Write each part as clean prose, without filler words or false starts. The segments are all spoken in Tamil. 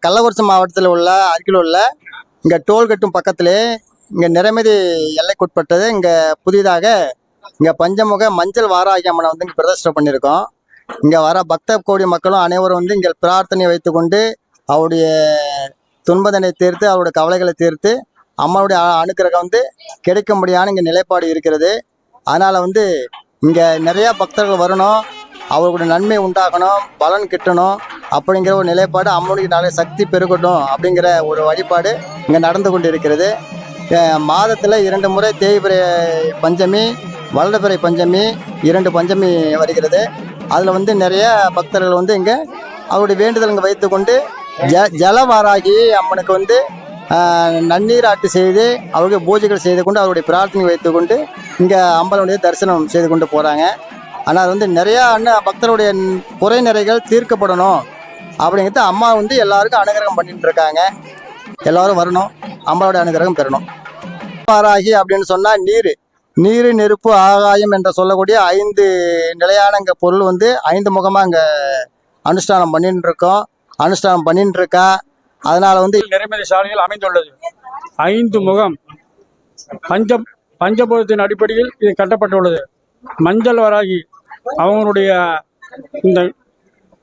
கள்ளக்குறிச்சி மாவட்டத்தில் உள்ள அருகில் உள்ள இங்கே டோல்கட்டும் பக்கத்திலே இங்கே நிறைமதி எல்லைக்குட்பட்டது. இங்கே புதிதாக இங்கே பஞ்சமுக மஞ்சள் வாராகி அம்மனை வந்து இங்கே பிரதிஷ்டை பண்ணியிருக்கோம். இங்கே வர பக்த கோடி மக்களும் அனைவரும் வந்து இங்கே பிரார்த்தனை வைத்துக்கொண்டு அவருடைய துன்பதனை தீர்த்து அவருடைய கவலைகளை தீர்த்து அம்மாவுடைய அனுக்கிரகம் வந்து கிடைக்கும்படியான இங்கே நிலைப்பாடு இருக்கிறது. அதனால் வந்து இங்கே நிறையா பக்தர்கள் வரணும், அவர்களுடைய நன்மை உண்டாகணும், பலன் கிட்டணும் அப்படிங்கிற ஒரு நிலைப்பாடு, அம்மனுடைய நாளை சக்தி பெருகட்டும் அப்படிங்கிற ஒரு வழிபாடு இங்கே நடந்து கொண்டு இருக்கிறது. மாதத்தில் 2 முறை தேய்பிறை பஞ்சமி, வளர்பிறை பஞ்சமி, 2 பஞ்சமி வருகிறது. அதில் வந்து நிறைய பக்தர்கள் வந்து இங்கே அவருடைய வேண்டுதல் இங்கே வைத்து கொண்டு ஜலவாராகி அம்மனுக்கு வந்து நன்னீராட்டு செய்து அவருடைய பூஜைகள் செய்து கொண்டு அவருடைய பிரார்த்தனை வைத்து கொண்டு இங்கே அம்பலனுடைய தரிசனம் செய்து கொண்டு போகிறாங்க. ஆனால் வந்து நிறையா பக்தருடைய குறை நிறைகள் தீர்க்கப்படணும் அப்படிங்கிறது அம்மா வந்து எல்லாருக்கும் அனுகிரகம் பண்ணிட்டு இருக்காங்க. எல்லாரும் வரணும், அம்மாவுடைய அனுகிரகம் பெறணும். வாராகி அப்படின்னு சொன்னால் நீர் நெருப்பு ஆகாயம் என்று சொல்லக்கூடிய 5 நிலையான இங்கே பொருள் வந்து 5 முகமாக இங்கே அனுஷ்டானம் பண்ணிட்டு இருக்கா. அதனால வந்து நிறைமதி சாலையில் அமைந்துள்ளது. 5 முகம் பஞ்சபூதத்தின் அடிப்படையில் இது கட்டப்பட்டுள்ளது. மஞ்சள் வராகி அவங்களுடைய இந்த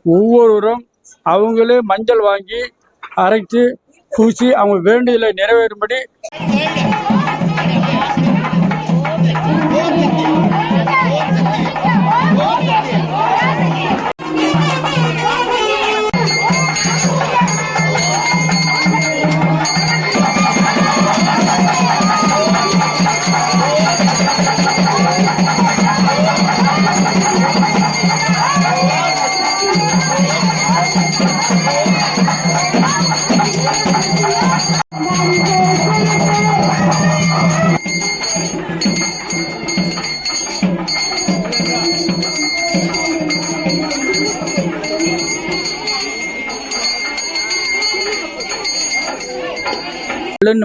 ஒவ்வொருவரும் அவங்களே மஞ்சள் வாங்கி அரைத்து பூசி அவங்க வேண்டுதலை நிறைவேறும்படி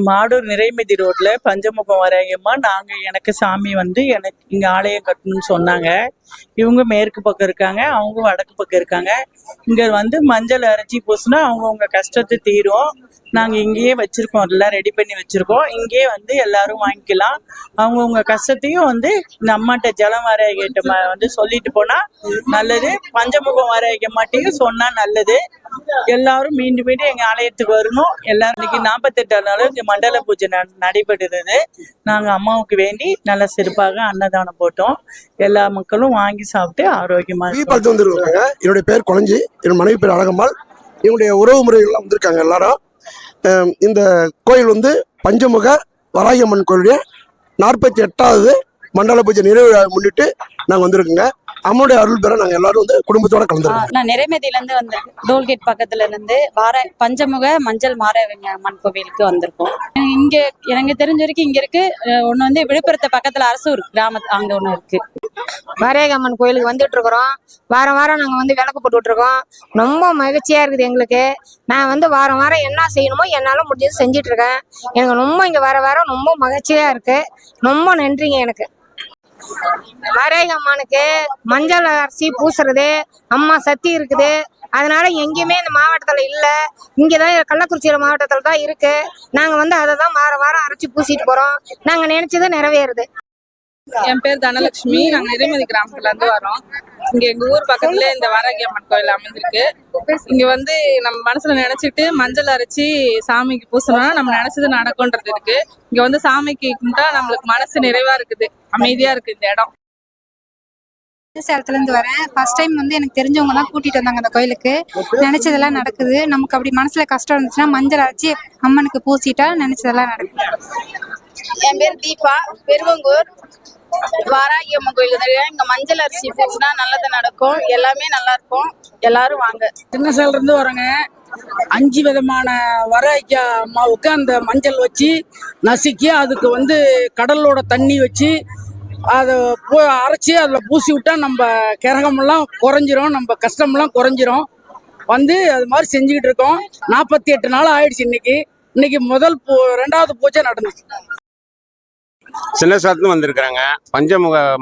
மாடூர் நிறைமதி ரோட்ல பஞ்சமுகம் வராயம்மா எனக்கு சாமி வந்து எனக்கு இங்க ஆலயம் கட்டணும்னு சொன்னாங்க. இவங்க மேற்கு பக்கம் இருக்காங்க, அவங்க வடக்கு பக்கம் இருக்காங்க. இங்க வந்து மஞ்சள் அரைச்சி பூசினா அவங்கவுங்க கஷ்டத்தை தீரும். நாங்க இங்கேயே வச்சிருக்கோம், எல்லாம் ரெடி பண்ணி வச்சிருக்கோம். இங்கேயே வந்து எல்லாரும் வாங்கிக்கலாம். அவங்கவுங்க கஷ்டத்தையும் வந்து இந்த அம்மாட்ட ஜலம் வராயகிட்ட வந்து சொல்லிட்டு போனா நல்லது. பஞ்சமுகம் வராயக மாட்டையும் சொன்னா நல்லது. எல்லாரும் மீண்டும் எங்க ஆலயத்துக்கு வரணும். எல்லாரும் இன்னைக்கு 48 நாள் மண்டல பூஜை நடைபெறுகிறது. நாங்க அம்மாவுக்கு வேண்டி நல்ல சிறப்பாக அன்னதானம் போட்டோம். எல்லா மக்களும் வாங்கி சாப்பிட்டு ஆரோக்கியமா வந்துருக்காங்க. என்னுடைய பேர் குழஞ்சி, என் மனைவி பேர் அழகம்மாள். இவங்களுடைய உறவு முறைகள்லாம் வந்திருக்காங்க எல்லாரும். இந்த கோயில் வந்து பஞ்சமுக வராகி அம்மன் கோயிலுடைய 48வது மண்டல பூஜை நிறைவு முன்னிட்டு நாங்க வந்திருக்கோங்க. அம்மனுடைய அருள் பெற நாங்க எல்லாரும் வந்து குடும்பத்தோட கலந்துருக்கோம். நான் நிறைமதியில இருந்து வந்திருக்கேன். டோல்கேட் பக்கத்துல இருந்து பஞ்சமுக மஞ்சள் மாராயி அம்மன் கோவிலுக்கு வந்திருக்கோம். இங்க எனக்கு தெரிஞ்ச வரைக்கும் இங்க இருக்கு ஒண்ணு வந்து விழுப்புரத்து பக்கத்துல அரசூர் கிராமத்து அங்க ஒண்ணு இருக்கு. வராகி அம்மன் கோயிலுக்கு வந்துட்டு இருக்கிறோம். வாரம் நாங்க வந்து விளக்கு போட்டுட்டு இருக்கோம். ரொம்ப மகிழ்ச்சியா இருக்குது எங்களுக்கு. நான் வந்து வாரம் என்ன செய்யணுமோ என்னால முடிஞ்சது செஞ்சிட்டு இருக்கேன். எனக்கு ரொம்ப இங்க வாரம் ரொம்ப மகிழ்ச்சியா இருக்கு. ரொம்ப நன்றிங்க. எனக்கு வராகி அம்மனுக்கு மஞ்சள் அரிசி பூசுறது அம்மா சக்தி இருக்குது. அதனால எங்கேயுமே இந்த மாவட்டத்துல இல்ல, இங்கதான் கள்ளக்குறிச்சி மாவட்டத்துல தான் இருக்கு. நாங்க வந்து அதை தான் வாரம் அரைச்சி பூசிட்டு போறோம். நாங்க நினைச்சது நிறைவேறுது. என் பேர் தனலட்சுமி. நாங்க நிறைமதி கிராமத்துல இருந்து வரோம். இங்க எங்க ஊர் பக்கத்துல இந்த வராகி அம்மன் கோயில் அமைந்திருக்கு. இங்க வந்து நம்ம மனசுல நினைச்சிட்டு மஞ்சள் அரைச்சி சாமிக்கு பூசணும்னா நம்ம நினைச்சது நடக்கும்ன்றது இருக்கு. இங்க வந்து சாமிக்கு கும்பிட்டா நம்மளுக்கு மனசு நிறைவா இருக்குது, அமைதியா இருக்கு இந்த இடம். சேலத்துல இருந்து வரேன். ஃபர்ஸ்ட் டைம் வந்து எனக்கு தெரிஞ்சவங்க தான் கூட்டிட்டு வந்தாங்க அந்த கோயிலுக்கு. நினைச்சதெல்லாம் நடக்குது. நமக்கு அப்படி மனசுல கஷ்டம் இருந்துச்சுன்னா மஞ்சள் அரைச்சி அம்மனுக்கு பூசிட்டா நினைச்சதெல்லாம் நடக்குது. என் பேர் தீபா, பெருவங்கூர். வராகி அம்மன் கோயிலுக்கு இங்க மஞ்சள் அரிசி பூசினா நல்லது நடக்கும், எல்லாமே நல்லா இருக்கும். எல்லாரும் வாங்க. சின்ன சேலத்துல இருந்து வரேங்க. 5 விதமான வராகி அம்மாவுக்கு அந்த மஞ்சள் வச்சு நசுக்கி அதுக்கு வந்து கடலோட தண்ணி வச்சு அதை அரைச்சி அதில் பூசி விட்டா நம்ம கிரகமெல்லாம் குறைஞ்சிரும், நம்ம கஷ்டமெல்லாம் குறைஞ்சிரும். வந்து அது மாதிரி செஞ்சுக்கிட்டு இருக்கோம். 48 நாள் ஆயிடுச்சு. இன்னைக்கு முதல் 2வது பூஜை நடந்துச்சு. சின்ன சேலத்துல வந்திருக்கிறாங்க.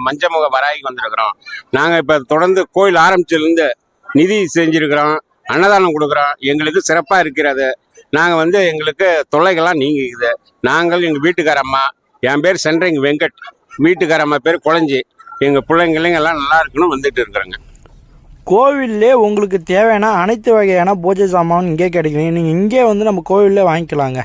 மஞ்சமுக வராகி வந்திருக்கிறோம். நாங்கள் இப்போ தொடர்ந்து கோயில் ஆரம்பிச்சதுலேருந்து நிதி செஞ்சுருக்கிறோம். அன்னதானம் கொடுக்குறோம். எங்களுக்கு சிறப்பாக இருக்கிறது. நாங்கள் வந்து எங்களுக்கு தொல்லைகள்லாம் நீங்கிக்குது. நாங்கள் எங்கள் வீட்டுக்கார அம்மா, என் பேர் சென்ட்ரிங் வெங்கட், வீட்டுக்கார அம்மா பேர் குழஞ்சி, எங்கள் பிள்ளைங்களைங்க எல்லாம் நல்லா இருக்கணும் வந்துட்டு இருக்கிறோங்க. கோவில்லே உங்களுக்கு தேவையான அனைத்து வகையான பூஜை சாமான் இங்கே கிடைக்கும். நீங்கள் இங்கே வந்து நம்ம கோவில்லே வாங்கிக்கலாங்க.